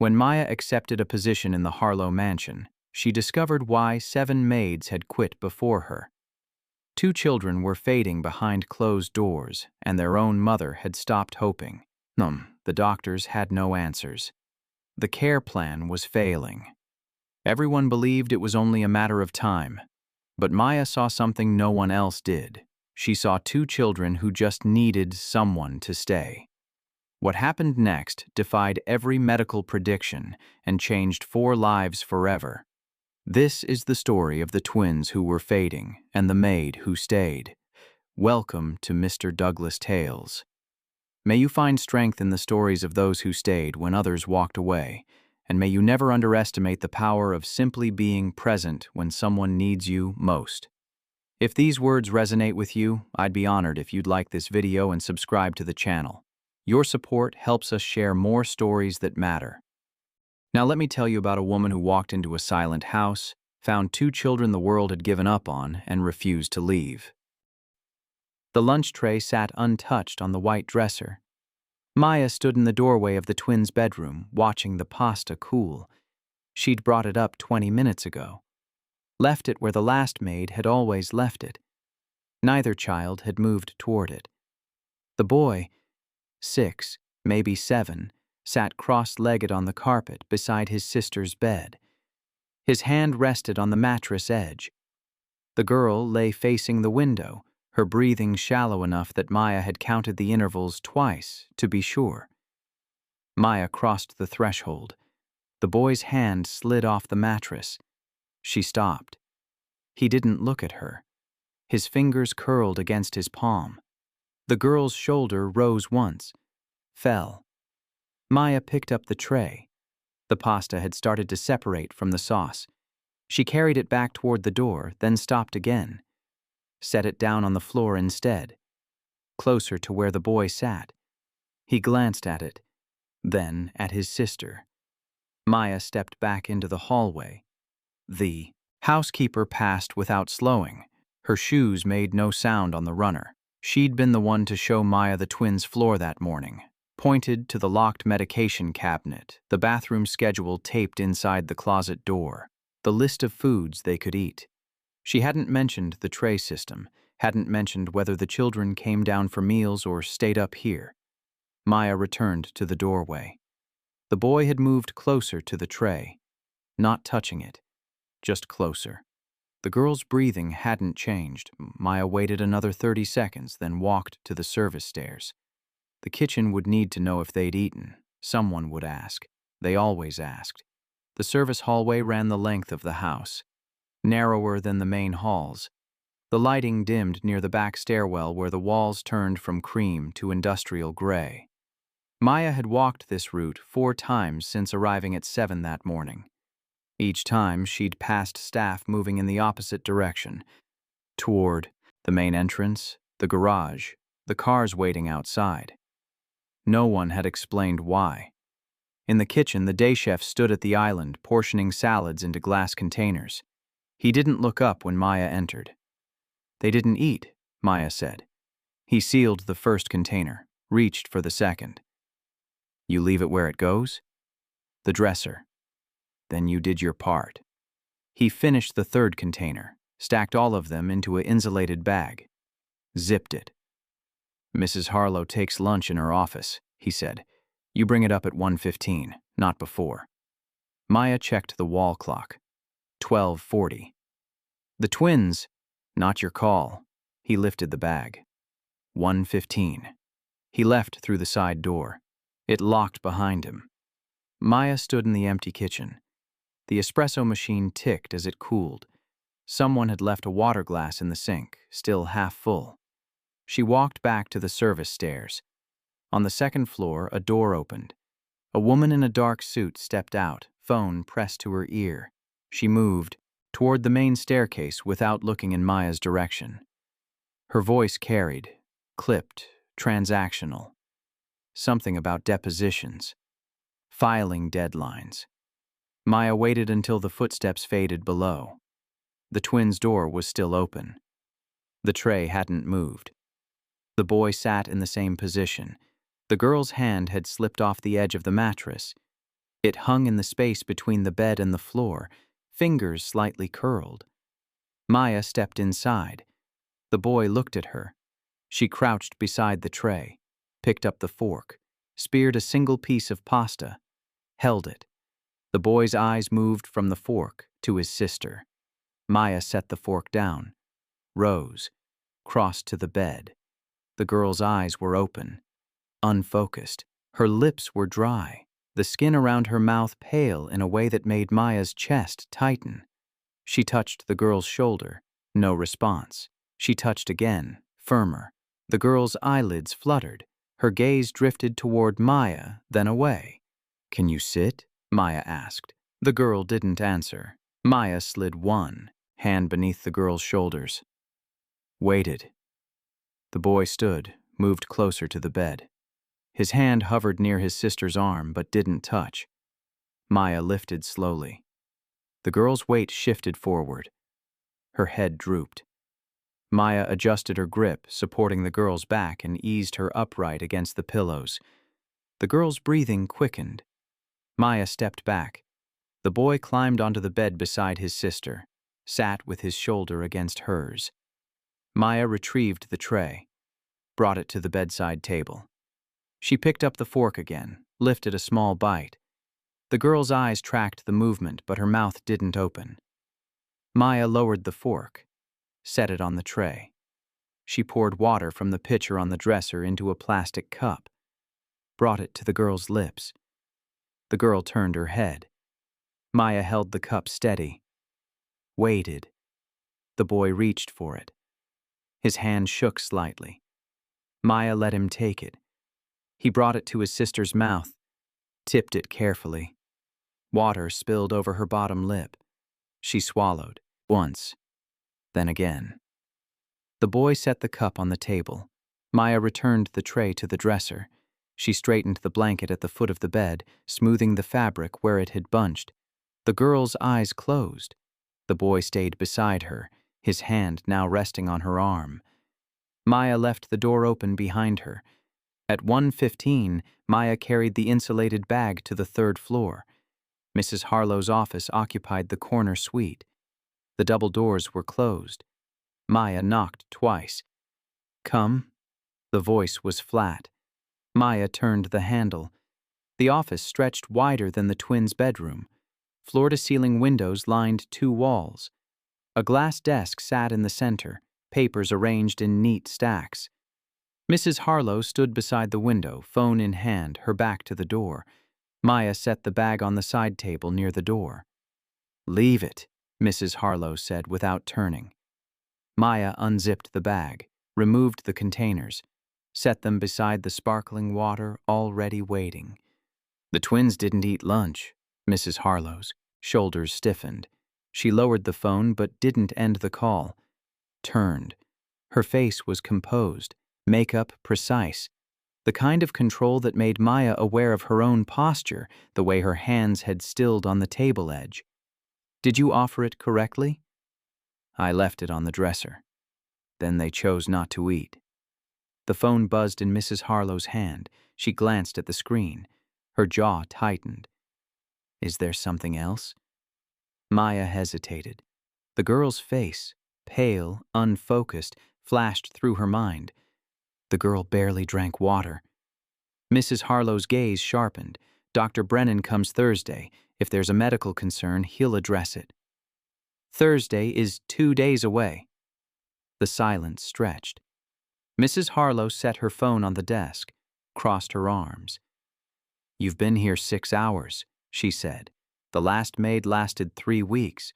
When Maya accepted a position in the Harlow mansion, she discovered why 7 maids had quit before her. 2 children were fading behind closed doors, and their own mother had stopped hoping. The doctors had no answers. The care plan was failing. Everyone believed it was only a matter of time. But Maya saw something no one else did. She saw 2 children who just needed someone to stay. What happened next defied every medical prediction and changed 4 lives forever. This is the story of the twins who were fading and the maid who stayed. Welcome to Mr. Douglas Tales. May you find strength in the stories of those who stayed when others walked away, and may you never underestimate the power of simply being present when someone needs you most. If these words resonate with you, I'd be honored if you'd like this video and subscribe to the channel. Your support helps us share more stories that matter. Now let me tell you about a woman who walked into a silent house, found 2 children the world had given up on, and refused to leave. The lunch tray sat untouched on the white dresser. Maya stood in the doorway of the twins' bedroom, watching the pasta cool. She'd brought it up 20 minutes ago. Left it where the last maid had always left it. Neither child had moved toward it. The boy, 6, maybe 7, sat cross-legged on the carpet beside his sister's bed. His hand rested on the mattress edge. The girl lay facing the window, her breathing shallow enough that Maya had counted the intervals twice to be sure. Maya crossed the threshold. The boy's hand slid off the mattress. She stopped. He didn't look at her. His fingers curled against his palm. The girl's shoulder rose once, fell. Maya picked up the tray. The pasta had started to separate from the sauce. She carried it back toward the door, then stopped again. Set it down on the floor instead, closer to where the boy sat. He glanced at it, then at his sister. Maya stepped back into the hallway. The housekeeper passed without slowing. Her shoes made no sound on the runner. She'd been the one to show Maya the twins' floor that morning, pointed to the locked medication cabinet, the bathroom schedule taped inside the closet door, the list of foods they could eat. She hadn't mentioned the tray system, hadn't mentioned whether the children came down for meals or stayed up here. Maya returned to the doorway. The boy had moved closer to the tray, not touching it, just closer. The girl's breathing hadn't changed. Maya waited another 30 seconds, then walked to the service stairs. The kitchen would need to know if they'd eaten. Someone would ask. They always asked. The service hallway ran the length of the house, narrower than the main halls. The lighting dimmed near the back stairwell where the walls turned from cream to industrial gray. Maya had walked this route 4 times since arriving at 7 that morning. Each time she'd passed staff moving in the opposite direction, toward the main entrance, the garage, the cars waiting outside. No one had explained why. In the kitchen, the day chef stood at the island, portioning salads into glass containers. He didn't look up when Maya entered. They didn't eat, Maya said. He sealed the first container, reached for the second. You leave it where it goes? The dresser. Then you did your part. He finished the third container, stacked all of them into an insulated bag, zipped it. Mrs. Harlow takes lunch in her office, he said. You bring it up at 1:15, not before. Maya checked the wall clock. 12:40. The twins, not your call. He lifted the bag. 1:15. He left through the side door. It locked behind him. Maya stood in the empty kitchen. The espresso machine ticked as it cooled. Someone had left a water glass in the sink, still half full. She walked back to the service stairs. On the second floor, a door opened. A woman in a dark suit stepped out, phone pressed to her ear. She moved toward the main staircase without looking in Maya's direction. Her voice carried, clipped, transactional. Something about depositions, filing deadlines. Maya waited until the footsteps faded below. The twins' door was still open. The tray hadn't moved. The boy sat in the same position. The girl's hand had slipped off the edge of the mattress. It hung in the space between the bed and the floor, fingers slightly curled. Maya stepped inside. The boy looked at her. She crouched beside the tray, picked up the fork, speared a single piece of pasta, held it. The boy's eyes moved from the fork to his sister. Maya set the fork down, rose, crossed to the bed. The girl's eyes were open, unfocused. Her lips were dry, the skin around her mouth pale in a way that made Maya's chest tighten. She touched the girl's shoulder. No response. She touched again, firmer. The girl's eyelids fluttered. Her gaze drifted toward Maya, then away. "Can you sit?" Maya asked. The girl didn't answer. Maya slid one hand beneath the girl's shoulders. Waited. The boy stood, moved closer to the bed. His hand hovered near his sister's arm but didn't touch. Maya lifted slowly. The girl's weight shifted forward. Her head drooped. Maya adjusted her grip, supporting the girl's back, and eased her upright against the pillows. The girl's breathing quickened. Maya stepped back. The boy climbed onto the bed beside his sister, sat with his shoulder against hers. Maya retrieved the tray, brought it to the bedside table. She picked up the fork again, lifted a small bite. The girl's eyes tracked the movement, but her mouth didn't open. Maya lowered the fork, set it on the tray. She poured water from the pitcher on the dresser into a plastic cup, brought it to the girl's lips. The girl turned her head. Maya held the cup steady, waited. The boy reached for it. His hand shook slightly. Maya let him take it. He brought it to his sister's mouth, tipped it carefully. Water spilled over her bottom lip. She swallowed, once, then again. The boy set the cup on the table. Maya returned the tray to the dresser. She straightened the blanket at the foot of the bed, smoothing the fabric where it had bunched. The girl's eyes closed. The boy stayed beside her, his hand now resting on her arm. Maya left the door open behind her. At 1:15, Maya carried the insulated bag to the third floor. Mrs. Harlow's office occupied the corner suite. The double doors were closed. Maya knocked twice. "Come." The voice was flat. Maya turned the handle. The office stretched wider than the twins' bedroom. Floor-to-ceiling windows lined two walls. A glass desk sat in the center, papers arranged in neat stacks. Mrs. Harlow stood beside the window, phone in hand, her back to the door. Maya set the bag on the side table near the door. "Leave it," Mrs. Harlow said without turning. Maya unzipped the bag, removed the containers, set them beside the sparkling water already waiting. "The twins didn't eat lunch." Mrs. Harlow's shoulders stiffened. She lowered the phone but didn't end the call. Turned. Her face was composed, makeup precise, the kind of control that made Maya aware of her own posture, the way her hands had stilled on the table edge. "Did you offer it correctly?" "I left it on the dresser. Then they chose not to eat." The phone buzzed in Mrs. Harlow's hand. She glanced at the screen. Her jaw tightened. "Is there something else?" Maya hesitated. The girl's face, pale, unfocused, flashed through her mind. The girl barely drank water. Mrs. Harlow's gaze sharpened. "Dr. Brennan comes Thursday. If there's a medical concern, he'll address it." "Thursday is 2 days away." The silence stretched. Mrs. Harlow set her phone on the desk, crossed her arms. "You've been here 6 hours, she said. "The last maid lasted 3 weeks.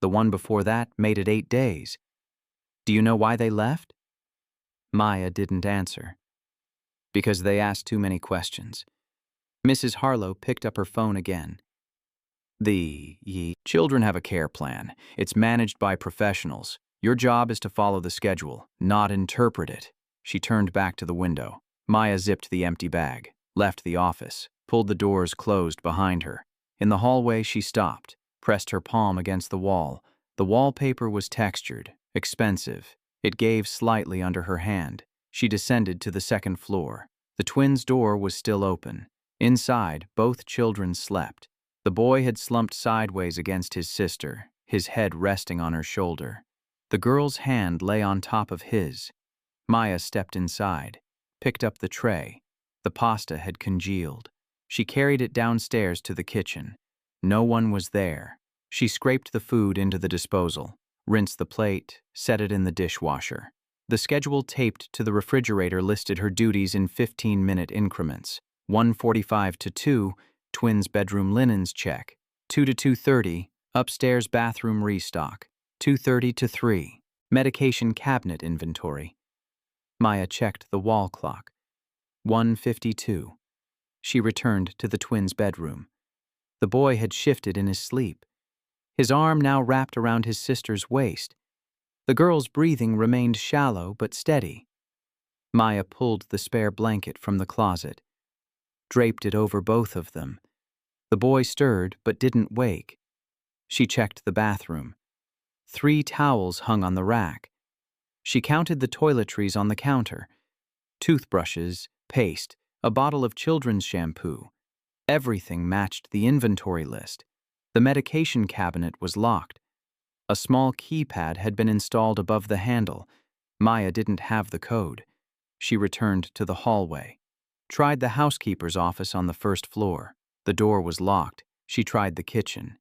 The one before that made it 8 days. Do you know why they left?" Maya didn't answer. "Because they asked too many questions." Mrs. Harlow picked up her phone again. The children have a care plan. It's managed by professionals. Your job is to follow the schedule, not interpret it." She turned back to the window. Maya zipped the empty bag, left the office, pulled the doors closed behind her. In the hallway, she stopped, pressed her palm against the wall. The wallpaper was textured, expensive. It gave slightly under her hand. She descended to the second floor. The twins' door was still open. Inside, both children slept. The boy had slumped sideways against his sister, his head resting on her shoulder. The girl's hand lay on top of his. Maya stepped inside, picked up the tray. The pasta had congealed. She carried it downstairs to the kitchen. No one was there. She scraped the food into the disposal, rinsed the plate, set it in the dishwasher. The schedule taped to the refrigerator listed her duties in 15-minute increments. 1:45 to 2, twins' bedroom linens check. 2 to 2:30, upstairs bathroom restock. 2:30 to 3, medication cabinet inventory. Maya checked the wall clock. 1:52. She returned to the twins' bedroom. The boy had shifted in his sleep. His arm now wrapped around his sister's waist. The girl's breathing remained shallow but steady. Maya pulled the spare blanket from the closet, draped it over both of them. The boy stirred but didn't wake. She checked the bathroom. 3 towels hung on the rack. She counted the toiletries on the counter. Toothbrushes, paste, a bottle of children's shampoo. Everything matched the inventory list. The medication cabinet was locked. A small keypad had been installed above the handle. Maya didn't have the code. She returned to the hallway. Tried the housekeeper's office on the first floor. The door was locked. She tried the kitchen.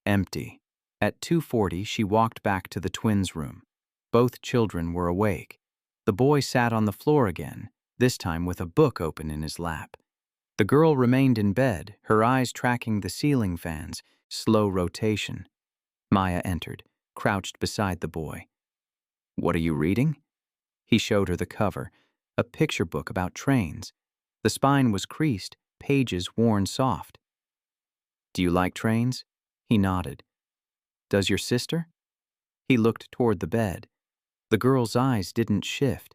Empty. At 2:40, she walked back to the twins' room. Both children were awake. The boy sat on the floor again, this time with a book open in his lap. The girl remained in bed, her eyes tracking the ceiling fans, slow rotation. Maya entered, crouched beside the boy. "What are you reading?" He showed her the cover, a picture book about trains. The spine was creased, pages worn soft. "Do you like trains?" He nodded. "Does your sister?" He looked toward the bed. The girl's eyes didn't shift.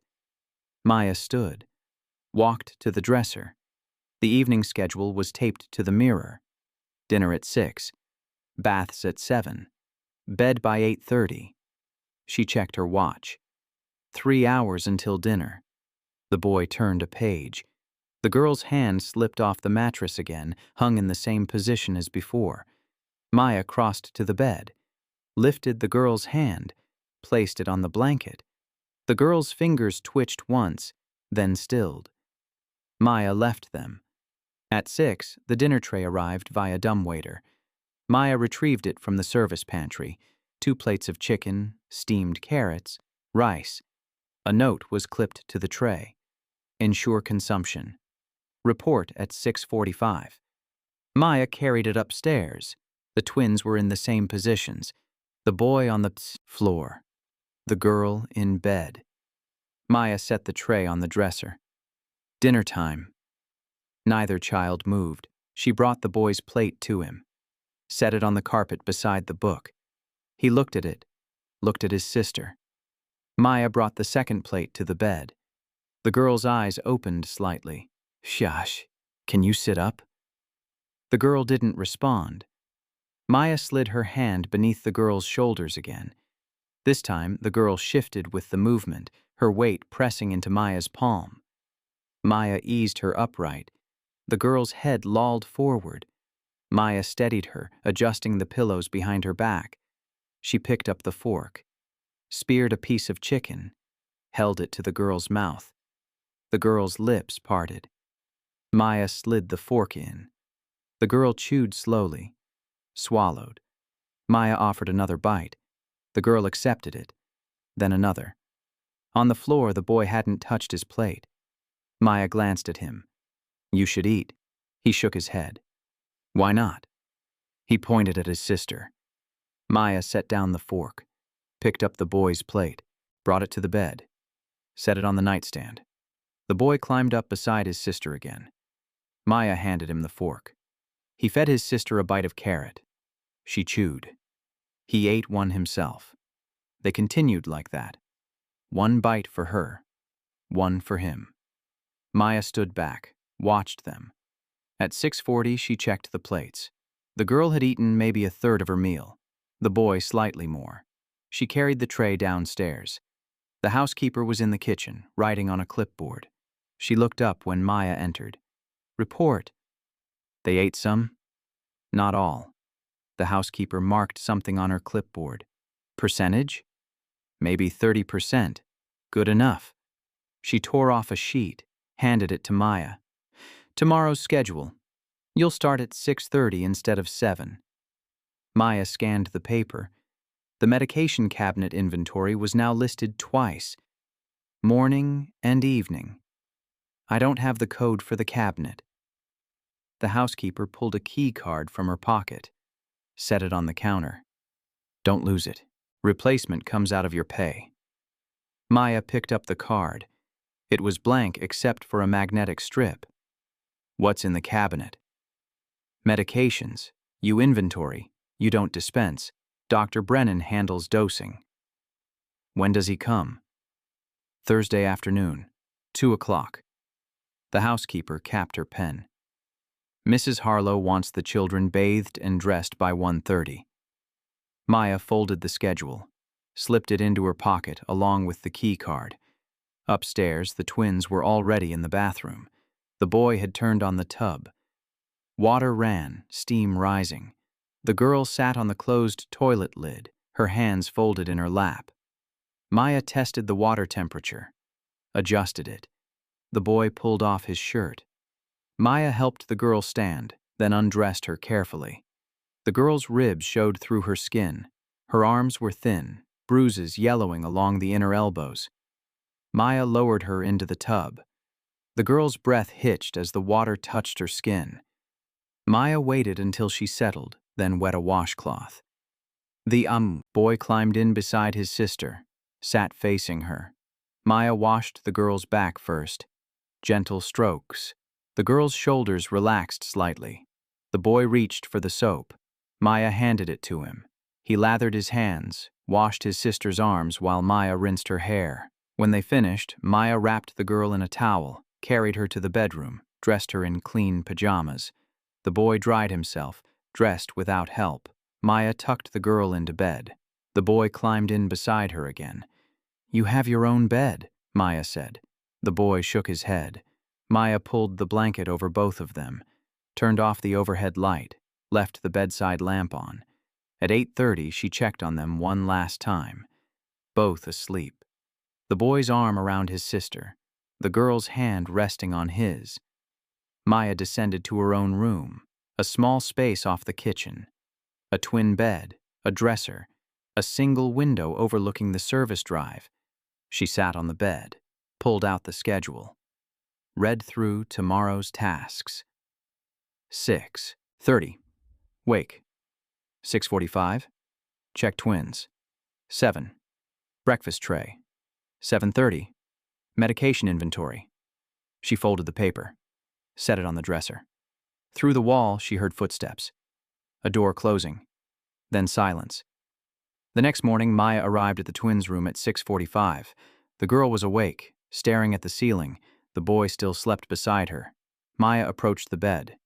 Maya stood, walked to the dresser. The evening schedule was taped to the mirror. Dinner at 6, baths at 7, bed by 8:30. She checked her watch. 3 hours until dinner. The boy turned a page. The girl's hand slipped off the mattress again, hung in the same position as before. Maya crossed to the bed, lifted the girl's hand, placed it on the blanket. The girl's fingers twitched once, then stilled. Maya left them. At 6, the dinner tray arrived via dumbwaiter. Maya retrieved it from the service pantry. 2 plates of chicken, steamed carrots, rice. A note was clipped to the tray. Ensure consumption. Report at 6:45. Maya carried it upstairs. The twins were in the same positions. The boy on the floor. The girl in bed. Maya set the tray on the dresser. Dinner time. Neither child moved. She brought the boy's plate to him, set it on the carpet beside the book. He looked at it, looked at his sister. Maya brought the second plate to the bed. The girl's eyes opened slightly. "Shush, can you sit up?" The girl didn't respond. Maya slid her hand beneath the girl's shoulders again. This time, the girl shifted with the movement, her weight pressing into Maya's palm. Maya eased her upright. The girl's head lolled forward. Maya steadied her, adjusting the pillows behind her back. She picked up the fork, speared a piece of chicken, held it to the girl's mouth. The girl's lips parted. Maya slid the fork in. The girl chewed slowly, swallowed. Maya offered another bite. The girl accepted it, then another. On the floor, the boy hadn't touched his plate. Maya glanced at him. "You should eat." He shook his head. "Why not?" He pointed at his sister. Maya set down the fork, picked up the boy's plate, brought it to the bed, set it on the nightstand. The boy climbed up beside his sister again. Maya handed him the fork. He fed his sister a bite of carrot. She chewed. He ate one himself. They continued like that. 1 bite for her, 1 for him. Maya stood back, watched them. At 6:40, she checked the plates. The girl had eaten maybe a third of her meal, the boy slightly more. She carried the tray downstairs. The housekeeper was in the kitchen, writing on a clipboard. She looked up when Maya entered. "Report." "They ate some?" Not all. The housekeeper marked something on her clipboard. Percentage? Maybe 30%. Good enough. She tore off a sheet, handed it to Maya. Tomorrow's schedule. You'll start at 6:30 instead of 7. Maya scanned the paper. The medication cabinet inventory was now listed twice. Morning and evening. I don't have the code for the cabinet. The housekeeper pulled a key card from her pocket, set it on the counter. Don't lose it. Replacement comes out of your pay. Maya picked up the card. It was blank except for a magnetic strip. What's in the cabinet? Medications. You inventory. You don't dispense. Dr. Brennan handles dosing. When does he come? Thursday afternoon, 2 o'clock. The housekeeper capped her pen. Mrs. Harlow wants the children bathed and dressed by 1:30. Maya folded the schedule, slipped it into her pocket along with the key card. Upstairs, the twins were already in the bathroom. The boy had turned on the tub. Water ran, steam rising. The girl sat on the closed toilet lid, her hands folded in her lap. Maya tested the water temperature, adjusted it. The boy pulled off his shirt. Maya helped the girl stand, then undressed her carefully. The girl's ribs showed through her skin. Her arms were thin, bruises yellowing along the inner elbows. Maya lowered her into the tub. The girl's breath hitched as the water touched her skin. Maya waited until she settled, then wet a washcloth. The boy climbed in beside his sister, sat facing her. Maya washed the girl's back first. Gentle strokes. The girl's shoulders relaxed slightly. The boy reached for the soap. Maya handed it to him. He lathered his hands, washed his sister's arms while Maya rinsed her hair. When they finished, Maya wrapped the girl in a towel, carried her to the bedroom, dressed her in clean pajamas. The boy dried himself, dressed without help. Maya tucked the girl into bed. The boy climbed in beside her again. You have your own bed, Maya said. The boy shook his head. Maya pulled the blanket over both of them, turned off the overhead light, left the bedside lamp on. At 8:30, she checked on them one last time. Both asleep. The boy's arm around his sister, the girl's hand resting on his. Maya descended to her own room, a small space off the kitchen. A twin bed, a dresser, a single window overlooking the service drive. She sat on the bed, pulled out the schedule, read through tomorrow's tasks. 6:30. Wake. 6:45. Check twins. 7. Breakfast tray. 7:30. Medication inventory. She folded the paper, set it on the dresser. Through the wall, she heard footsteps. A door closing. Then silence. The next morning, Maya arrived at the twins' room at 6:45. The girl was awake, staring at the ceiling. The boy still slept beside her. Maya approached the bed.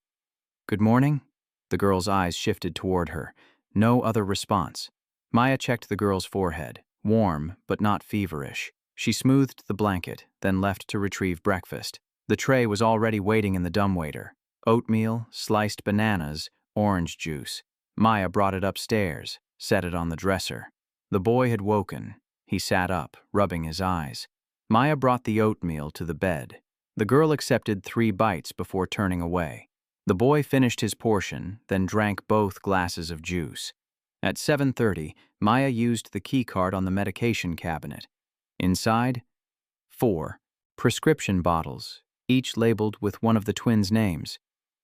Good morning? The girl's eyes shifted toward her. No other response. Maya checked the girl's forehead, warm but not feverish. She smoothed the blanket, then left to retrieve breakfast. The tray was already waiting in the dumbwaiter. Oatmeal, sliced bananas, orange juice. Maya brought it upstairs, set it on the dresser. The boy had woken. He sat up, rubbing his eyes. Maya brought the oatmeal to the bed. The girl accepted 3 bites before turning away. The boy finished his portion, then drank both glasses of juice. At 7:30, Maya used the key card on the medication cabinet. Inside, 4 prescription bottles, each labeled with one of the twins' names.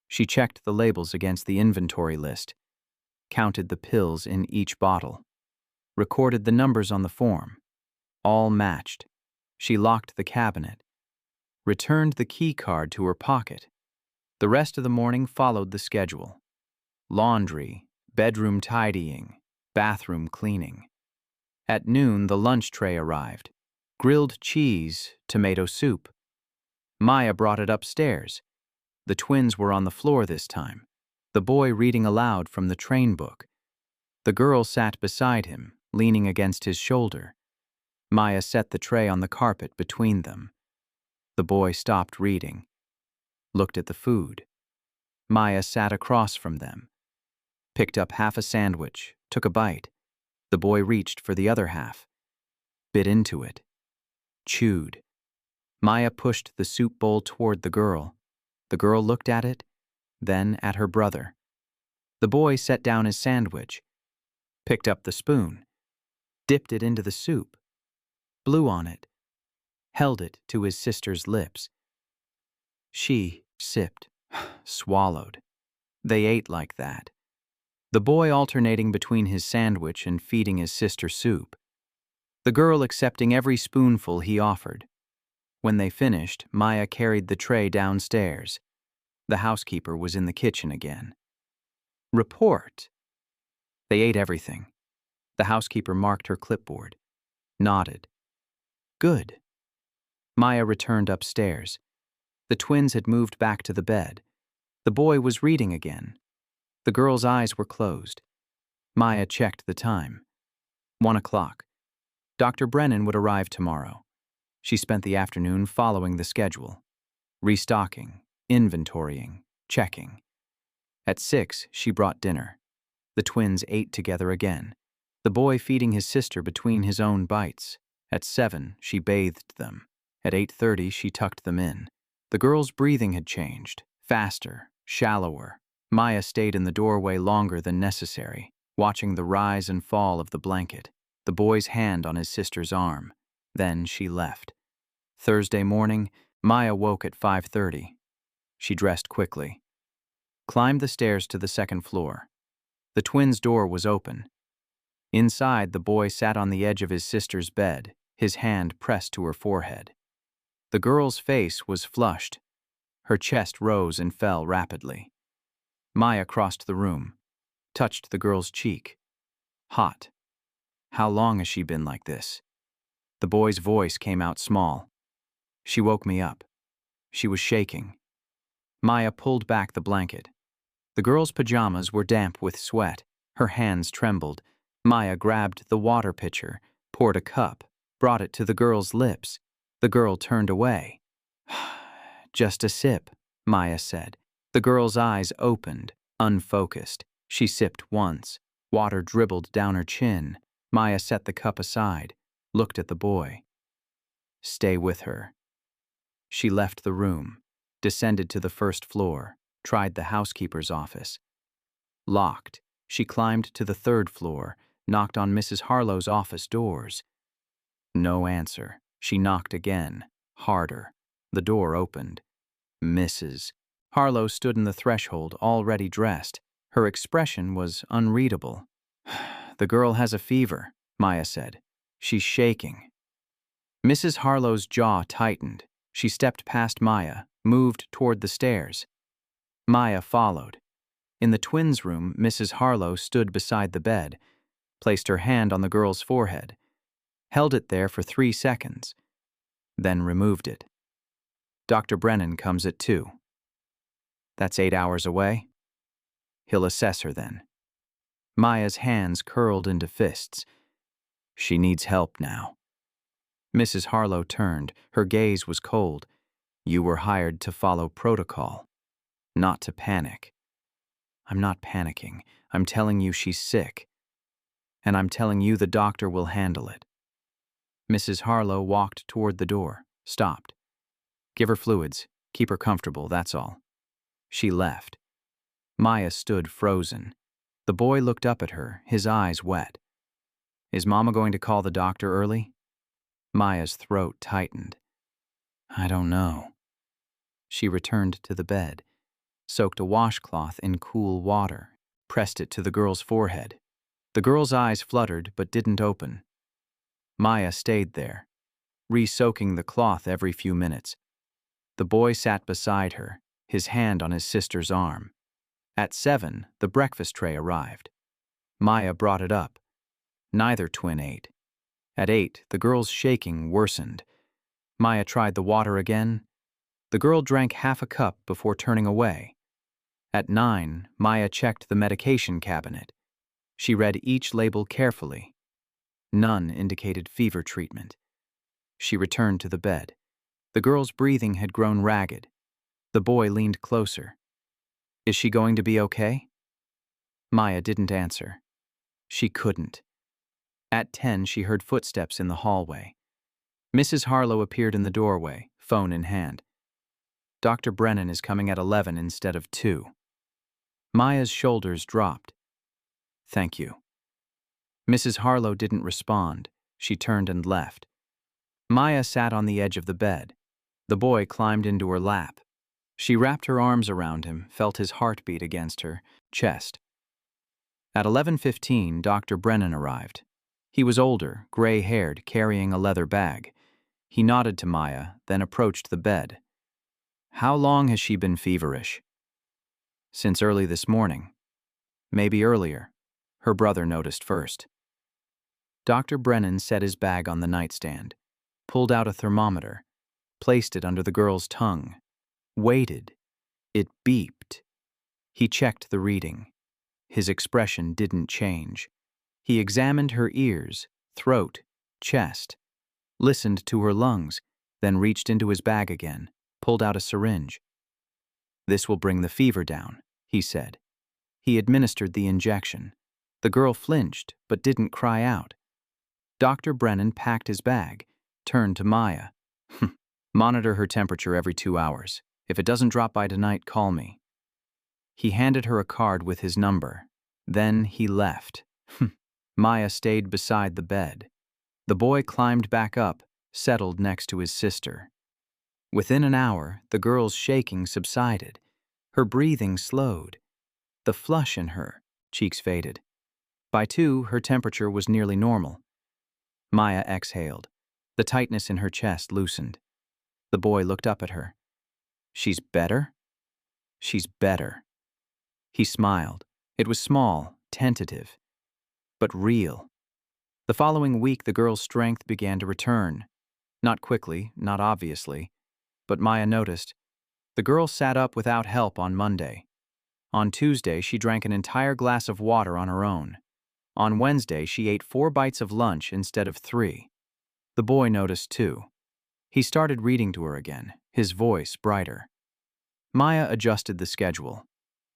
She checked the labels against the inventory list, counted the pills in each bottle, recorded the numbers on the form. All matched. She locked the cabinet, returned the key card to her pocket. The rest of the morning followed the schedule. Laundry, bedroom tidying, bathroom cleaning. At noon, the lunch tray arrived. Grilled cheese, tomato soup. Maya brought it upstairs. The twins were on the floor this time, the boy reading aloud from the train book. The girl sat beside him, leaning against his shoulder. Maya set the tray on the carpet between them. The boy stopped reading, looked at the food. Maya sat across from them. picked up half a sandwich, took a bite. The boy reached for the other half, bit into it, chewed. Maya pushed the soup bowl toward the girl. The girl looked at it, then at her brother. The boy set down his sandwich, picked up the spoon, dipped it into the soup, blew on it, held it to his sister's lips. She sipped, swallowed. They ate like that. The boy alternating between his sandwich and feeding his sister soup. The girl accepting every spoonful he offered. When they finished, Maya carried the tray downstairs. The housekeeper was in the kitchen again. Report. They ate everything. The housekeeper marked her clipboard, nodded. Good. Maya returned upstairs. The twins had moved back to the bed. The boy was reading again. The girl's eyes were closed. Maya checked the time. 1 o'clock. Dr. Brennan would arrive tomorrow. She spent the afternoon following the schedule, restocking, inventorying, checking. At 6, she brought dinner. The twins ate together again, the boy feeding his sister between his own bites. At 7, she bathed them. At 8:30, she tucked them in. The girl's breathing had changed, faster, shallower. Maya stayed in the doorway longer than necessary, watching the rise and fall of the blanket, the boy's hand on his sister's arm. Then she left. Thursday morning, Maya woke at 5:30. She dressed quickly, climbed the stairs to the second floor. The twins' door was open. Inside, the boy sat on the edge of his sister's bed, his hand pressed to her forehead. The girl's face was flushed. Her chest rose and fell rapidly. Maya crossed the room, touched the girl's cheek. Hot. How long has she been like this? The boy's voice came out small. She woke me up. She was shaking. Maya pulled back the blanket. The girl's pajamas were damp with sweat. Her hands trembled. Maya grabbed the water pitcher, poured a cup, brought it to the girl's lips. The girl turned away. Just a sip, Maya said. The girl's eyes opened, unfocused. She sipped once. Water dribbled down her chin. Maya set the cup aside, looked at the boy. Stay with her. She left the room, descended to the first floor, tried the housekeeper's office. Locked. She climbed to the third floor, knocked on Mrs. Harlow's office doors. No answer. She knocked again, harder. The door opened. Mrs. Harlow stood in the threshold, already dressed. Her expression was unreadable. The girl has a fever, Maya said. She's shaking. Mrs. Harlow's jaw tightened. She stepped past Maya, moved toward the stairs. Maya followed. In the twins' room, Mrs. Harlow stood beside the bed, placed her hand on the girl's forehead, held it there for 3 seconds, then removed it. Dr. Brennan comes at 2. That's 8 hours away. He'll assess her then. Maya's hands curled into fists. She needs help now. Mrs. Harlow turned. Her gaze was cold. You were hired to follow protocol, not to panic. I'm not panicking. I'm telling you she's sick. And I'm telling you the doctor will handle it. Mrs. Harlow walked toward the door, stopped. Give her fluids. Keep her comfortable, that's all. She left. Maya stood frozen. The boy looked up at her, his eyes wet. Is Mama going to call the doctor early? Maya's throat tightened. I don't know. She returned to the bed, soaked a washcloth in cool water, pressed it to the girl's forehead. The girl's eyes fluttered but didn't open. Maya stayed there, re-soaking the cloth every few minutes. The boy sat beside her, his hand on his sister's arm. At 7, the breakfast tray arrived. Maya brought it up. Neither twin ate. At 8, the girl's shaking worsened. Maya tried the water again. The girl drank half a cup before turning away. At 9, Maya checked the medication cabinet. She read each label carefully. None indicated fever treatment. She returned to the bed. The girl's breathing had grown ragged. The boy leaned closer. Is she going to be okay? Maya didn't answer. She couldn't. At 10, she heard footsteps in the hallway. Mrs. Harlow appeared in the doorway, phone in hand. Dr. Brennan is coming at 11 instead of 2. Maya's shoulders dropped. Thank you. Mrs. Harlow didn't respond. She turned and left. Maya sat on the edge of the bed. The boy climbed into her lap. She wrapped her arms around him, felt his heartbeat against her chest. At 11:15, Dr. Brennan arrived. He was older, gray-haired, carrying a leather bag. He nodded to Maya, then approached the bed. How long has she been feverish? Since early this morning. Maybe earlier. Her brother noticed first. Dr. Brennan set his bag on the nightstand, pulled out a thermometer, placed it under the girl's tongue, waited. It beeped. He checked the reading. His expression didn't change. He examined her ears, throat, chest, listened to her lungs, then reached into his bag again, pulled out a syringe. This will bring the fever down, he said. He administered the injection. The girl flinched, but didn't cry out. Dr. Brennan packed his bag, turned to Maya. Monitor her temperature every 2 hours. If it doesn't drop by tonight, call me. He handed her a card with his number. Then he left. Maya stayed beside the bed. The boy climbed back up, settled next to his sister. Within an hour, the girl's shaking subsided. Her breathing slowed. The flush in her cheeks faded. By 2, her temperature was nearly normal. Maya exhaled. The tightness in her chest loosened. The boy looked up at her. She's better? She's better. He smiled. It was small, tentative, but real. The following week, the girl's strength began to return. Not quickly, not obviously, but Maya noticed. The girl sat up without help on Monday. On Tuesday, she drank an entire glass of water on her own. On Wednesday, she ate 4 bites of lunch instead of 3. The boy noticed too. He started reading to her again, his voice brighter. Maya adjusted the schedule.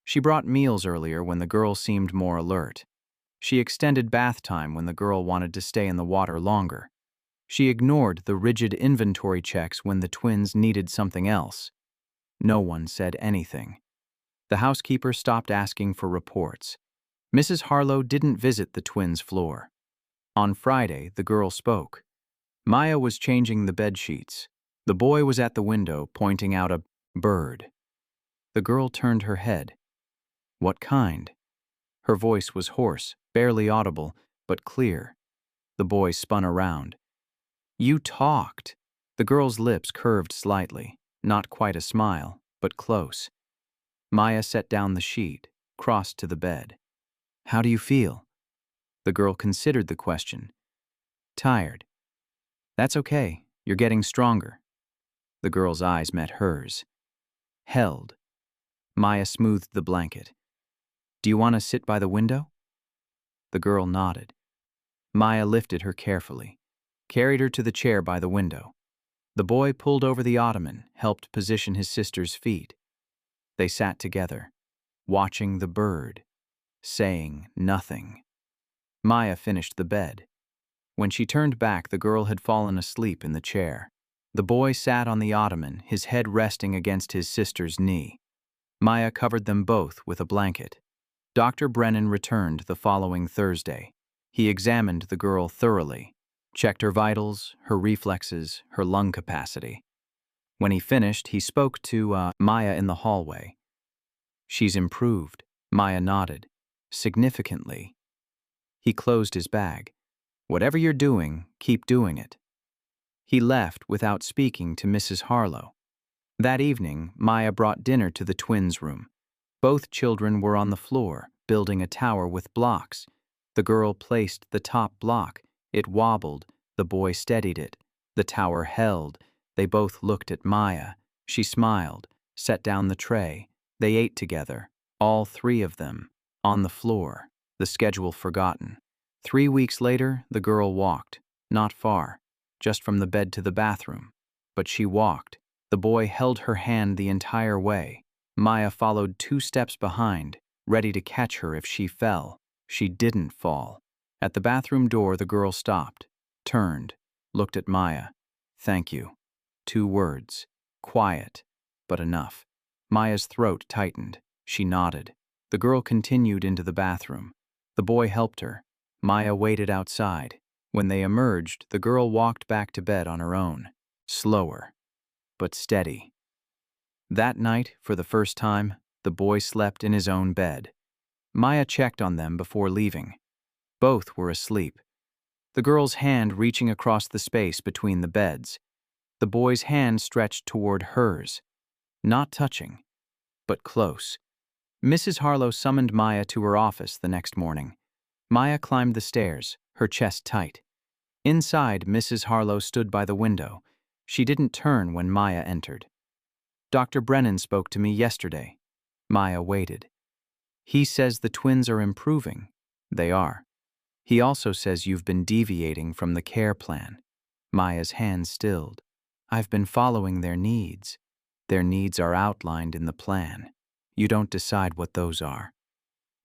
She brought meals earlier when the girl seemed more alert. She extended bath time when the girl wanted to stay in the water longer. She ignored the rigid inventory checks when the twins needed something else. No one said anything. The housekeeper stopped asking for reports. Mrs. Harlow didn't visit the twins' floor. On Friday, the girl spoke. Maya was changing the bed sheets. The boy was at the window, pointing out a bird. The girl turned her head. What kind? Her voice was hoarse, barely audible, but clear. The boy spun around. You talked. The girl's lips curved slightly, not quite a smile, but close. Maya set down the sheet, crossed to the bed. How do you feel? The girl considered the question. Tired. That's okay. You're getting stronger. The girl's eyes met hers. Held. Maya smoothed the blanket. Do you want to sit by the window? The girl nodded. Maya lifted her carefully, carried her to the chair by the window. The boy pulled over the ottoman, helped position his sister's feet. They sat together, watching the bird, saying nothing. Maya finished the bed. When she turned back, the girl had fallen asleep in the chair. The boy sat on the ottoman, his head resting against his sister's knee. Maya covered them both with a blanket. Dr. Brennan returned the following Thursday. He examined the girl thoroughly, checked her vitals, her reflexes, her lung capacity. When he finished, he spoke to Maya in the hallway. She's improved. Maya nodded. Significantly. He closed his bag. Whatever you're doing, keep doing it. He left without speaking to Mrs. Harlow. That evening, Maya brought dinner to the twins' room. Both children were on the floor, building a tower with blocks. The girl placed the top block. It wobbled. The boy steadied it. The tower held. They both looked at Maya. She smiled, set down the tray. They ate together, all 3 of them, on the floor, the schedule forgotten. 3 weeks later, the girl walked. Not far, just from the bed to the bathroom. But she walked. The boy held her hand the entire way. Maya followed 2 steps behind, ready to catch her if she fell. She didn't fall. At the bathroom door, the girl stopped, turned, looked at Maya. "Thank you." 2 words. Quiet, but enough. Maya's throat tightened. She nodded. The girl continued into the bathroom. The boy helped her. Maya waited outside. When they emerged, the girl walked back to bed on her own. Slower, but steady. That night, for the first time, the boy slept in his own bed. Maya checked on them before leaving. Both were asleep. The girl's hand reaching across the space between the beds. The boy's hand stretched toward hers. Not touching, but close. Mrs. Harlow summoned Maya to her office the next morning. Maya climbed the stairs, her chest tight. Inside, Mrs. Harlow stood by the window. She didn't turn when Maya entered. "Dr. Brennan spoke to me yesterday." Maya waited. "He says the twins are improving." "They are. He also says you've been deviating from the care plan." Maya's hand stilled. "I've been following their needs. Their needs are outlined in the plan. You don't decide what those are."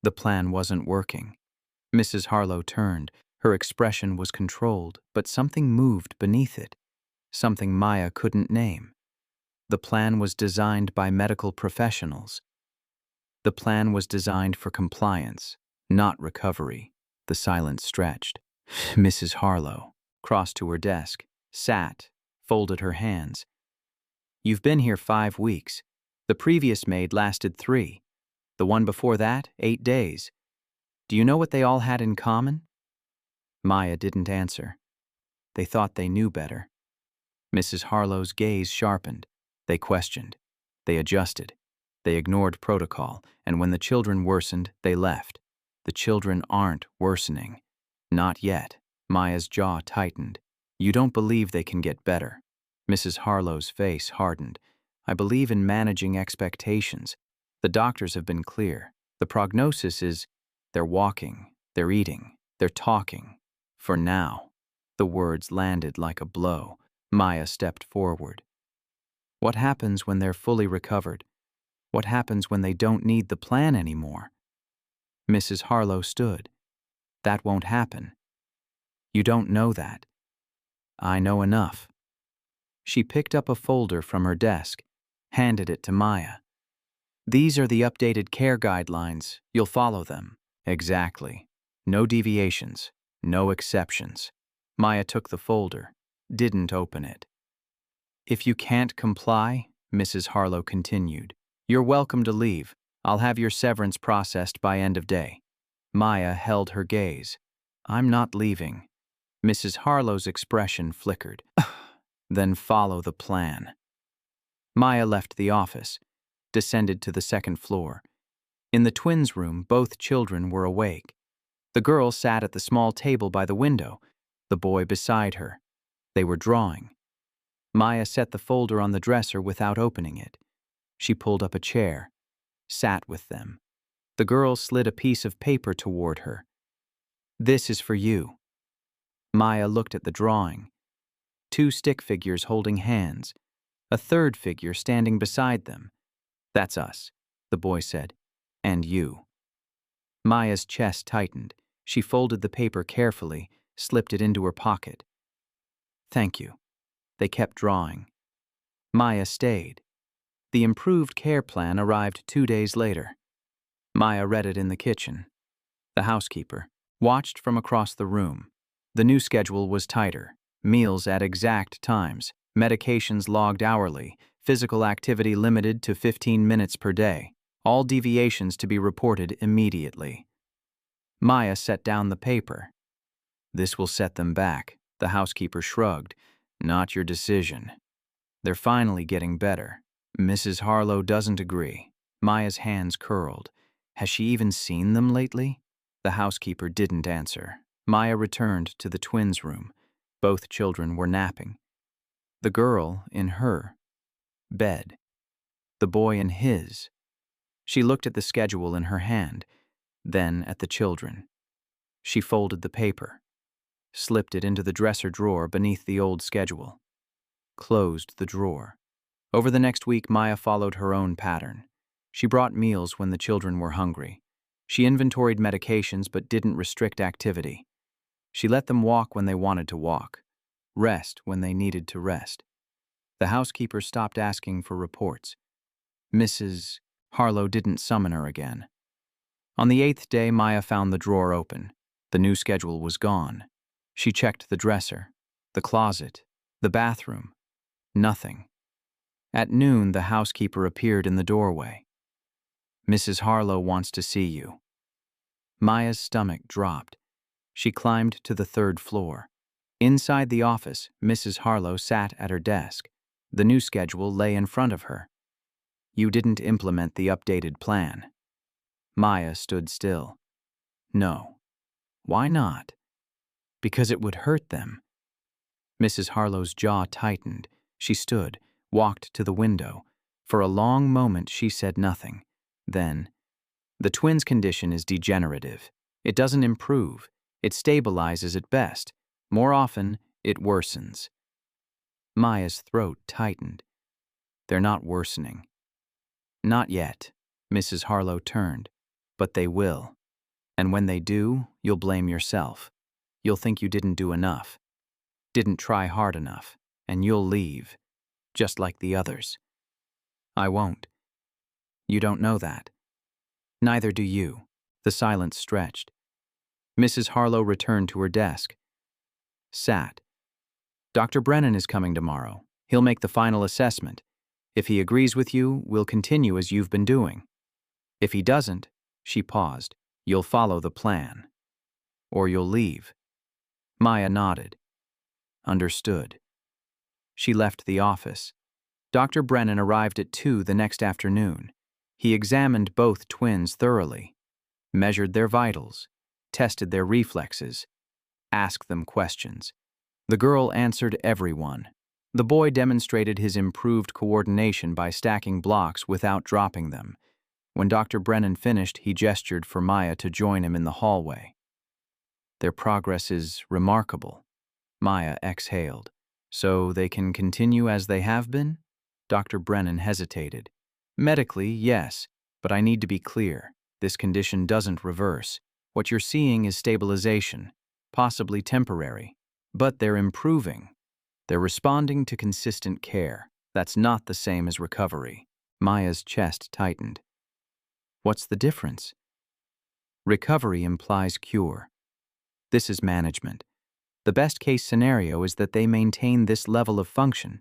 The plan wasn't working. Mrs. Harlow turned. Her expression was controlled, but something moved beneath it. Something Maya couldn't name. The plan was designed by medical professionals. The plan was designed for compliance, not recovery. The silence stretched. Mrs. Harlow crossed to her desk, sat, folded her hands. "You've been here 5 weeks. The previous maid lasted 3. The one before that, 8 days. Do you know what they all had in common?" Maya didn't answer. They thought they knew better. Mrs. Harlow's gaze sharpened. They questioned. They adjusted. They ignored protocol, and when the children worsened, they left. The children aren't worsening. Not yet. Maya's jaw tightened. "You don't believe they can get better." Mrs. Harlow's face hardened. "I believe in managing expectations. The doctors have been clear. The prognosis is they're walking, they're eating, they're talking. For now." The words landed like a blow. Maya stepped forward. "What happens when they're fully recovered? What happens when they don't need the plan anymore?" Mrs. Harlow stood. "That won't happen. You don't know that." "I know enough." She picked up a folder from her desk, handed it to Maya. "These are the updated care guidelines. You'll follow them." "Exactly. No deviations, no exceptions." Maya took the folder, didn't open it. "If you can't comply," Mrs. Harlow continued, "you're welcome to leave. I'll have your severance processed by end of day." Maya held her gaze. "I'm not leaving." Mrs. Harlow's expression flickered. "Then follow the plan." Maya left the office, descended to the 2nd floor. In the twins' room, both children were awake. The girl sat at the small table by the window, the boy beside her. They were drawing. Maya set the folder on the dresser without opening it. She pulled up a chair, sat with them. The girl slid a piece of paper toward her. "This is for you." Maya looked at the drawing. 2 stick figures holding hands, a 3rd figure standing beside them. "That's us," the boy said. "And you." Maya's chest tightened. She folded the paper carefully, slipped it into her pocket. "Thank you." They kept drawing. Maya stayed. The improved care plan arrived 2 days later. Maya read it in the kitchen. The housekeeper watched from across the room. The new schedule was tighter. Meals at exact times, medications logged hourly, physical activity limited to 15 minutes per day, all deviations to be reported immediately. Maya set down the paper. "This will set them back," the housekeeper shrugged. "Not your decision. They're finally getting better." Mrs. Harlow doesn't agree. Maya's hands curled. "Has she even seen them lately?" The housekeeper didn't answer. Maya returned to the twins' room. Both children were napping. The girl in her bed. The boy in his. She looked at the schedule in her hand, then at the children. She folded the paper, slipped it into the dresser drawer beneath the old schedule, closed the drawer. Over the next week, Maya followed her own pattern. She brought meals when the children were hungry, She inventoried medications but didn't restrict activity. She let them walk when they wanted to walk, rest when they needed to rest. The housekeeper stopped asking for reports. Mrs. Harlow didn't summon her again. On the 8th day, Maya found the drawer open. The new schedule was gone. She checked the dresser, the closet, the bathroom. Nothing. At noon, the housekeeper appeared in the doorway. Mrs. Harlow wants to see you. Maya's stomach dropped. She climbed to the 3rd floor. Inside the office, Mrs. Harlow sat at her desk. The new schedule lay in front of her. You didn't implement the updated plan. Maya stood still. No. Why not? Because it would hurt them. Mrs. Harlow's jaw tightened. She stood, walked to the window. For a long moment, she said nothing. Then, the twins' condition is degenerative. It doesn't improve. It stabilizes at best. More often, it worsens. Maya's throat tightened. They're not worsening. Not yet. Mrs. Harlow turned. But they will. And when they do, you'll blame yourself. You'll think you didn't do enough. Didn't try hard enough. And you'll leave. Just like the others. I won't. You don't know that. Neither do you. The silence stretched. Mrs. Harlow returned to her desk. Sat. Dr. Brennan is coming tomorrow. He'll make the final assessment. If he agrees with you, we'll continue as you've been doing. If he doesn't, she paused, you'll follow the plan. Or you'll leave. Maya nodded. Understood. She left the office. Dr. Brennan arrived at 2 the next afternoon. He examined both twins thoroughly, measured their vitals, tested their reflexes, asked them questions. The girl answered every one. The boy demonstrated his improved coordination by stacking blocks without dropping them. When Dr. Brennan finished, he gestured for Maya to join him in the hallway. Their progress is remarkable. Maya exhaled. So they can continue as they have been? Dr. Brennan hesitated. Medically, yes, but I need to be clear. This condition doesn't reverse. What you're seeing is stabilization, possibly temporary. But they're improving. They're responding to consistent care. That's not the same as recovery. Maya's chest tightened. What's the difference? Recovery implies cure. This is management. The best-case scenario is that they maintain this level of function.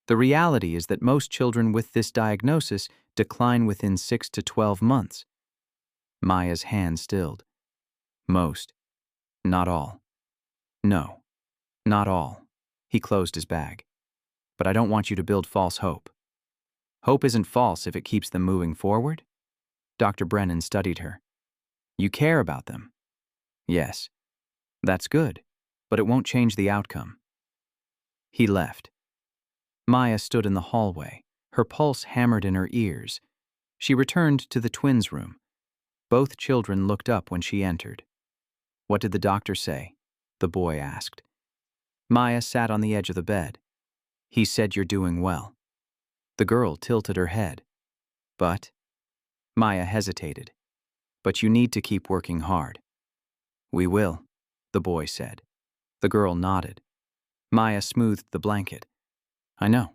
The reality is that most children with this diagnosis decline within 6 to 12 months. Maya's hand stilled. Most. Not all. No. Not all. He closed his bag. But I don't want you to build false hope. Hope isn't false if it keeps them moving forward? Dr. Brennan studied her. You care about them? Yes. That's good, but it won't change the outcome. He left. Maya stood in the hallway. Her pulse hammered in her ears. She returned to the twins' room. Both children looked up when she entered. What did the doctor say? The boy asked. Maya sat on the edge of the bed. He said you're doing well. The girl tilted her head. But? Maya hesitated. But you need to keep working hard. We will, the boy said. The girl nodded. Maya smoothed the blanket. I know.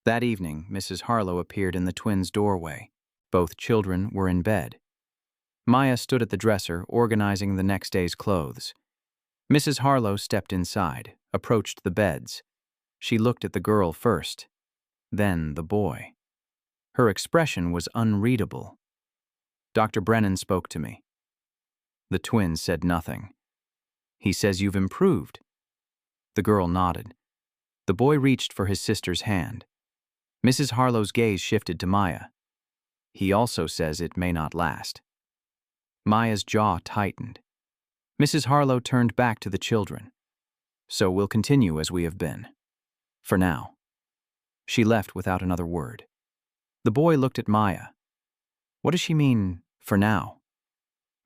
That evening, Mrs. Harlow appeared in the twins' doorway. Both children were in bed. Maya stood at the dresser, organizing the next day's clothes. Mrs. Harlow stepped inside, approached the beds. She looked at the girl first, then the boy. Her expression was unreadable. Dr. Brennan spoke to me. The twins said nothing. He says you've improved. The girl nodded. The boy reached for his sister's hand. Mrs. Harlow's gaze shifted to Maya. He also says it may not last. Maya's jaw tightened. Mrs. Harlow turned back to the children. So we'll continue as we have been. For now. She left without another word. The boy looked at Maya. What does she mean, for now?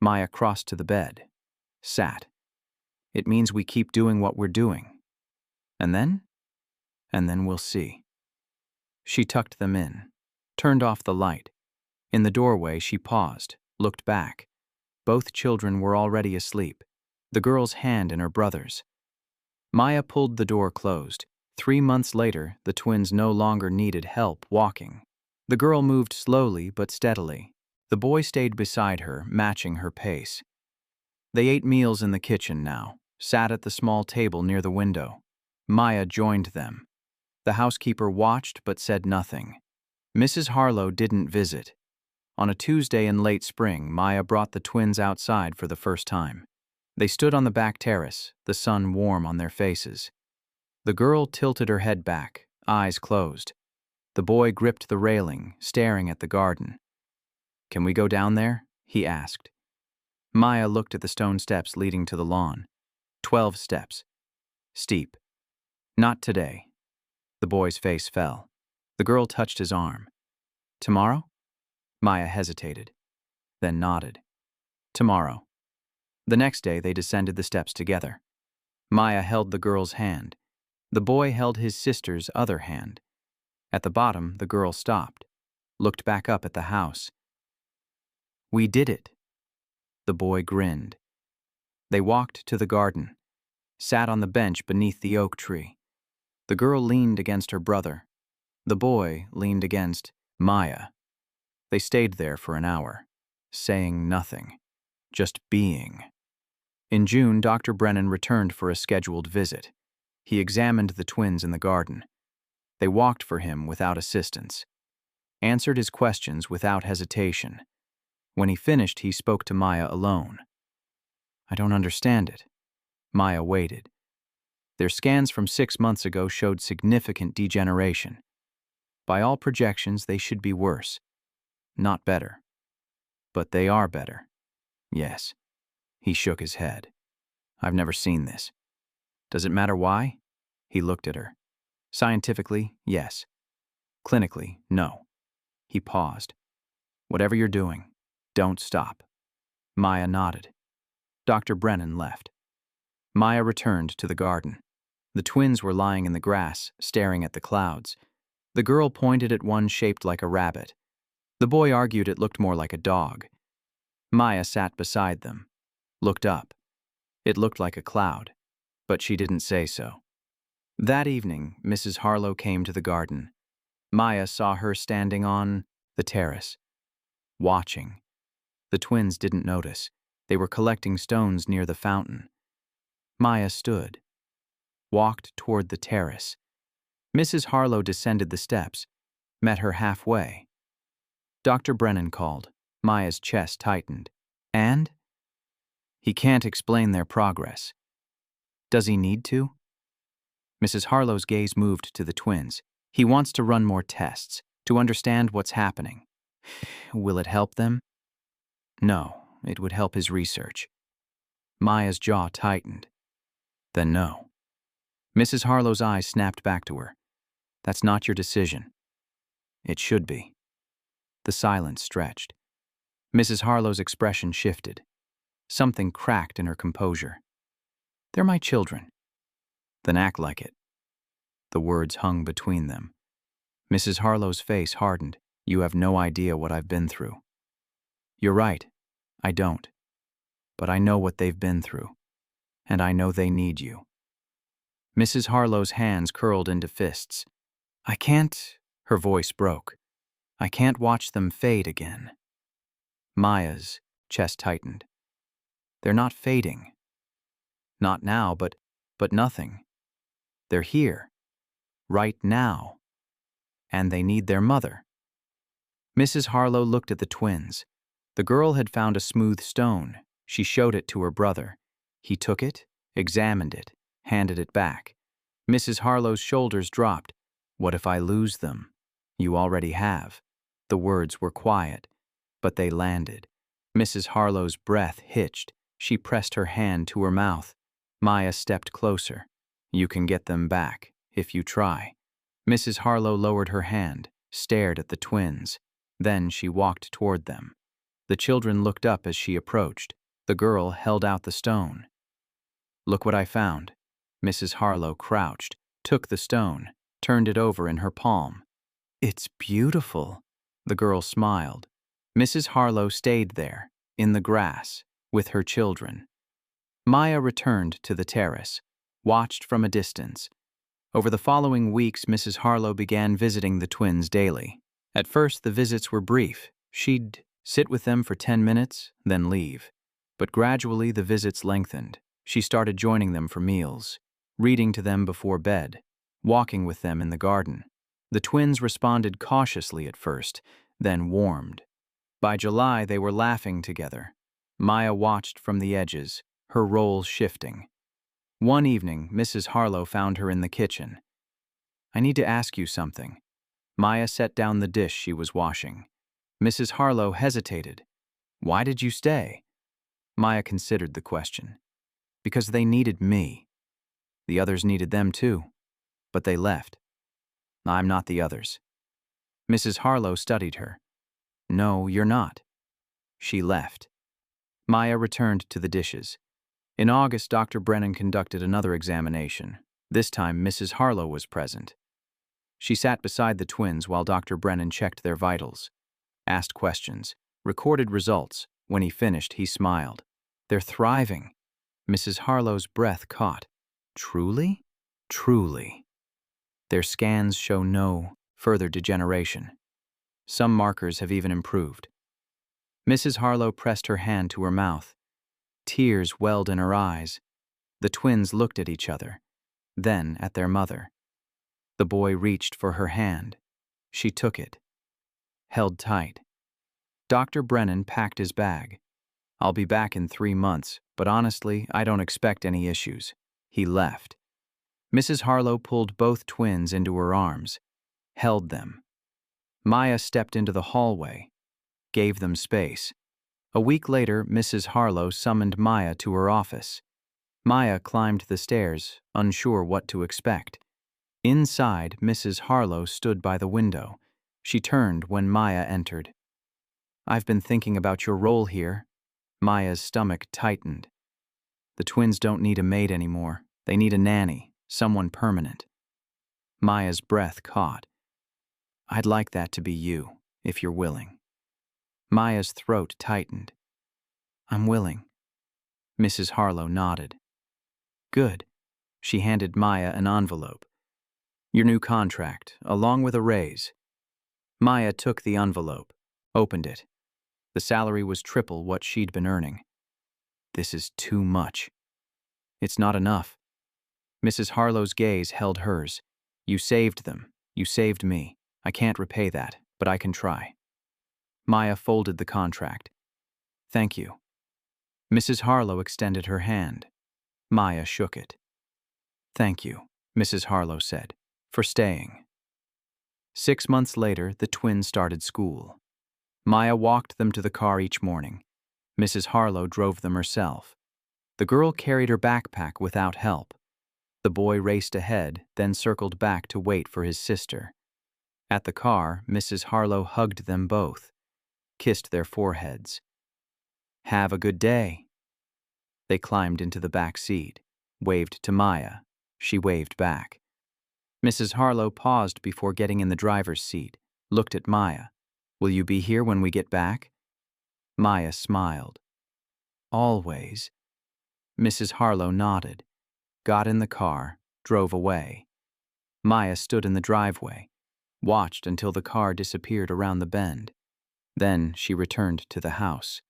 Maya crossed to the bed. Sat. It means we keep doing what we're doing. And then? And then we'll see. She tucked them in, turned off the light. In the doorway, she paused. looked back. Both children were already asleep, the girl's hand in her brother's. Maya pulled the door closed. 3 months later, the twins no longer needed help walking. The girl moved slowly but steadily. The boy stayed beside her, matching her pace. They ate meals in the kitchen now, sat at the small table near the window. Maya joined them. The housekeeper watched but said nothing. Mrs. Harlow didn't visit. On a Tuesday in late spring, Maya brought the twins outside for the first time. They stood on the back terrace, the sun warm on their faces. The girl tilted her head back, eyes closed. The boy gripped the railing, staring at the garden. "Can we go down there?" he asked. Maya looked at the stone steps leading to the lawn. 12 steps. Steep. "Not today." The boy's face fell. The girl touched his arm. "Tomorrow?" Maya hesitated, then nodded. "Tomorrow." The next day they descended the steps together. Maya held the girl's hand. The boy held his sister's other hand. At the bottom, the girl stopped, looked back up at the house. "We did it." The boy grinned. They walked to the garden, sat on the bench beneath the oak tree. The girl leaned against her brother. The boy leaned against Maya. They stayed there for an hour, saying nothing, just being. In June, Dr. Brennan returned for a scheduled visit. He examined the twins in the garden. They walked for him without assistance, answered his questions without hesitation. When he finished, he spoke to Maya alone. "I don't understand it." Maya waited. Their scans from 6 months ago showed significant degeneration. By all projections, they should be worse, not better. But they are better. Yes. He shook his head. "I've never seen this." "Does it matter why?" He looked at her. "Scientifically, yes. Clinically, no." He paused. "Whatever you're doing, don't stop." Maya nodded. Dr. Brennan left. Maya returned to the garden. The twins were lying in the grass, staring at the clouds. The girl pointed at one shaped like a rabbit. The boy argued it looked more like a dog. Maya sat beside them, looked up. It looked like a cloud, but she didn't say so. That evening, Mrs. Harlow came to the garden. Maya saw her standing on the terrace, watching. The twins didn't notice. They were collecting stones near the fountain. Maya stood, walked toward the terrace. Mrs. Harlow descended the steps, met her halfway. Dr. Brennan called. Maya's chest tightened. "And?" "He can't explain their progress." "Does he need to?" Mrs. Harlow's gaze moved to the twins. "He wants to run more tests, to understand what's happening." "Will it help them?" "No, it would help his research." Maya's jaw tightened. "Then no." Mrs. Harlow's eyes snapped back to her. "That's not your decision." "It should be." The silence stretched. Mrs. Harlow's expression shifted. Something cracked in her composure. "They're my children." "Then act like it." The words hung between them. Mrs. Harlow's face hardened. "You have no idea what I've been through." "You're right. I don't. But I know what they've been through. And I know they need you." Mrs. Harlow's hands curled into fists. "I can't," her voice broke. "I can't watch them fade again." Maya's chest tightened. "They're not fading. Not now, but nothing. They're here. Right now. And they need their mother." Mrs. Harlow looked at the twins. The girl had found a smooth stone. She showed it to her brother. He took it, examined it, handed it back. Mrs. Harlow's shoulders dropped. "What if I lose them?" "You already have." The words were quiet, but they landed. Mrs. Harlow's breath hitched. She pressed her hand to her mouth. Maya stepped closer. "You can get them back, if you try." Mrs. Harlow lowered her hand, stared at the twins. Then she walked toward them. The children looked up as she approached. The girl held out the stone. "Look what I found." Mrs. Harlow crouched, took the stone, turned it over in her palm. "It's beautiful." The girl smiled. Mrs. Harlow stayed there, in the grass, with her children. Maya returned to the terrace, watched from a distance. Over the following weeks, Mrs. Harlow began visiting the twins daily. At first, the visits were brief. She'd sit with them for 10 minutes, then leave. But gradually, the visits lengthened. She started joining them for meals, reading to them before bed, walking with them in the garden. The twins responded cautiously at first, then warmed. By July, they were laughing together. Maya watched from the edges, her roles shifting. One evening, Mrs. Harlow found her in the kitchen. "I need to ask you something." Maya set down the dish she was washing. Mrs. Harlow hesitated. "Why did you stay?" Maya considered the question. "Because they needed me. The others needed them too. But they left. I'm not the others." Mrs. Harlow studied her. "No, you're not." She left. Maya returned to the dishes. In August, Dr. Brennan conducted another examination. This time, Mrs. Harlow was present. She sat beside the twins while Dr. Brennan checked their vitals, asked questions, recorded results. When he finished, he smiled. "They're thriving." Mrs. Harlow's breath caught. "Truly?" "Truly. Their scans show no further degeneration. Some markers have even improved." Mrs. Harlow pressed her hand to her mouth. Tears welled in her eyes. The twins looked at each other, then at their mother. The boy reached for her hand. She took it, held tight. Dr. Brennan packed his bag. "I'll be back in 3 months, but honestly, I don't expect any issues." He left. Mrs. Harlow pulled both twins into her arms, held them. Maya stepped into the hallway, gave them space. A week later, Mrs. Harlow summoned Maya to her office. Maya climbed the stairs, unsure what to expect. Inside, Mrs. Harlow stood by the window. She turned when Maya entered. "I've been thinking about your role here." Maya's stomach tightened. "The twins don't need a maid anymore. They need a nanny, someone permanent." Maya's breath caught. "I'd like that to be you, if you're willing." Maya's throat tightened. "I'm willing." Mrs. Harlow nodded. "Good." She handed Maya an envelope. "Your new contract, along with a raise." Maya took the envelope, opened it. The salary was triple what she'd been earning. "This is too much." "It's not enough." Mrs. Harlow's gaze held hers. "You saved them. You saved me. I can't repay that, but I can try." Maya folded the contract. "Thank you." Mrs. Harlow extended her hand. Maya shook it. "Thank you," Mrs. Harlow said, "for staying." 6 months later, the twins started school. Maya walked them to the car each morning. Mrs. Harlow drove them herself. The girl carried her backpack without help. The boy raced ahead, then circled back to wait for his sister. At the car, Mrs. Harlow hugged them both, kissed their foreheads. "Have a good day." They climbed into the back seat, waved to Maya. She waved back. Mrs. Harlow paused before getting in the driver's seat, looked at Maya. "Will you be here when we get back?" Maya smiled. "Always." Mrs. Harlow nodded, got in the car, drove away. Maya stood in the driveway, watched until the car disappeared around the bend. Then she returned to the house.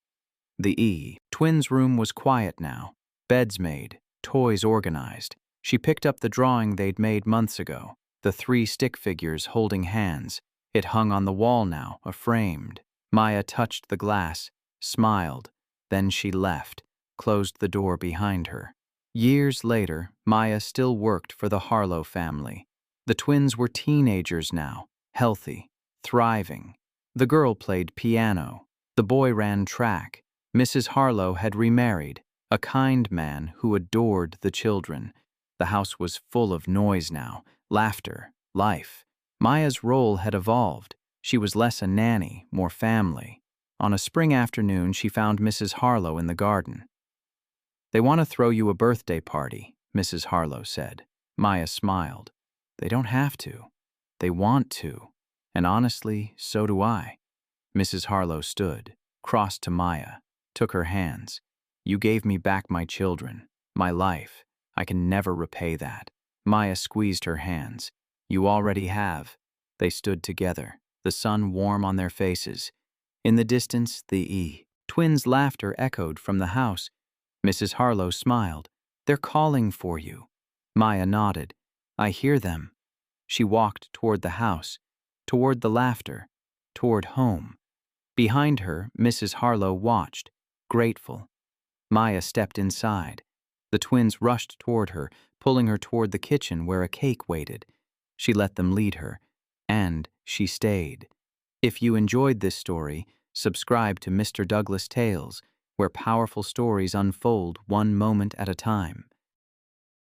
The twins' room was quiet now, beds made, toys organized. She picked up the drawing they'd made months ago, the 3 stick figures holding hands. It hung on the wall now, framed. Maya touched the glass, smiled. Then she left, closed the door behind her. Years later, Maya still worked for the Harlow family. The twins were teenagers now, healthy, thriving. The girl played piano. The boy ran track. Mrs. Harlow had remarried, a kind man who adored the children. The house was full of noise now, laughter, life. Maya's role had evolved. She was less a nanny, more family. On a spring afternoon, she found Mrs. Harlow in the garden. "They want to throw you a birthday party," Mrs. Harlow said. Maya smiled. "They don't have to. They want to. And honestly, so do I." Mrs. Harlow stood, crossed to Maya, took her hands. You gave me back my children, my life. I can never repay that. Maya squeezed her hands. You already have. They stood together, the sun warm on their faces. In the distance, the twins' laughter echoed from the house. Mrs. Harlow smiled. They're calling for you. Maya nodded. I hear them. She walked toward the house, toward the laughter, toward home. Behind her, Mrs. Harlow watched, grateful. Maya stepped inside. The twins rushed toward her, pulling her toward the kitchen where a cake waited. She let them lead her, and she stayed. If you enjoyed this story, subscribe to Mr. Douglas Tales, where powerful stories unfold one moment at a time.